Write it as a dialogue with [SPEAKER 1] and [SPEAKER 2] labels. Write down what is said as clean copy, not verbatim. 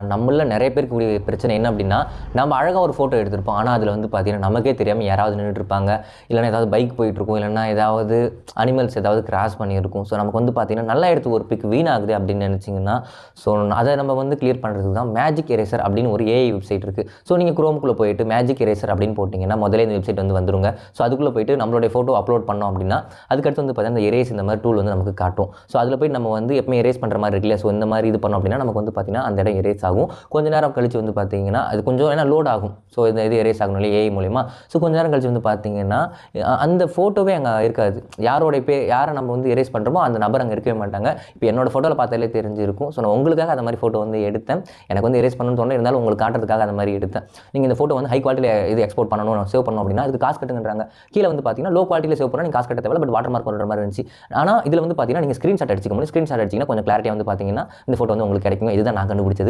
[SPEAKER 1] நம்மள நிறைய பேருக்கு கூடிய பிரச்சனை என்ன அப்படின்னா, நம்ம அழகா ஒரு ஃபோட்டோ எடுத்திருப்போம். ஆனா, அதில வந்து பார்த்தீங்கன்னா, நமக்கே தெரியாம யாராவது நின்னுட்டுருப்பாங்க. இல்லன்னா ஏதாவது பைக் போயிட்டுருக்கும். இல்லன்னா ஏதாவது அனிமல்ஸ் ஏதாவது கிராஸ் பண்ணியிருக்கும். ஸோ, நமக்கு வந்து பார்த்தீங்கன்னா, நல்லா எடுத்த ஒரு பிக் வீணாகுது அப்படின்னு நினைச்சீங்கன்னா, ஸோ அத நம்ம வந்து கிளியர் பண்றதுக்கு தான் மேஜிக் எரேசர் அப்படின்னு ஒரு ஏஐ வெப்சைட் இருக்கு. ஸோ, நீங்க குரோம்குள்ள போயிட்டு மேஜிக் எரேசர் அப்படின்னு போட்டீங்கன்னா, முதலே இந்த வெப்சைட் வந்து வந்துருங்க. ஸோ, அதுக்குள்ள போயிட்டு நம்மளுடைய ஃபோட்டோ அப்லோட் பண்ணோம் அப்படின்னா, அதுக்கடுத்து வந்து பார்த்தீங்கன்னா, இந்த எரேஸ் இந்த மாரி டூல் வந்து நமக்கு காட்டும். ஸோ, அதில போய் நம்ம வந்து எப்பவுமே எரேஸ் பண்ற மாரி இருக்குல்ல. ஸோ, இந்த மாரி இது பண்ணோம் அப்படின்னா, நமக்கு வந்து பார்த்தீங்கன்னா, அந்த இடம் எரேஸ் ஆகும். கொஞ்ச நேரம் கழிச்சு வந்து பார்த்தீங்கன்னா, அது கொஞ்சம் ஏன்னா லோட் ஆகும். ஸோ இந்த இது எரேஸ் ஆகணும் இல்லையா ஏஐ மூலியமா. ஸோ கொஞ்ச நேரம் கழிச்சு வந்து பார்த்தீங்கன்னா, அந்த ஃபோட்டோவே அங்க இருக்காது. யார நம்ம வந்து எரேஸ் பண்றோமோ அந்த நபர் அங்க இருக்கவே மாட்டாங்க. இப்ப என்னோட ஃபோட்டோல பார்த்தாலே தெரிஞ்சிருக்கும். ஸோ நான் உங்களுக்காக அந்த மாரி ஃபோட்டோ வந்து எடுத்தேன். எனக்கு வந்து எரேஸ் பண்ணணும்னு தோணல. இருந்தாலும் உங்களுக்கு காட்டுறதுக்காக அந்த மாரி எடுத்தேன். நீங்க இந்த ஃபோட்டோ வந்து ஹை குவாலிட்டில இது எக்ஸ்போர்ட் பண்ணணும், சேவ் பண்ணணும் அப்படின்னா, அதுக்கு காசு கட்டுங்கன்றாங்க. கீழ வந்து பார்த்தீங்கன்னா, லோ குவாலிட்டில சேவ் பண்ணா நீங்க காசு கட்ட தேவையில்ல. பட் வாட்டர் மார்க் போடுற மாரி இருந்துச்சு. ஆனா இதுல வந்து பார்த்தீங்கன்னா, நீங்க ஸ்கிரீன்ஷாட் அடிச்சுக்க முடியும். ஸ்கிரீன்ஷாட் அடிச்சீங்கன்னா கொஞ்சம் கிளாரிட்டியா வந்து பார்த்தீங்கன்னா, இந்த ஃபோட்டோ வந்து உங்களுக்கு கிடைக்கும். இதுதான் நான் கண்டுபிடிச்சது.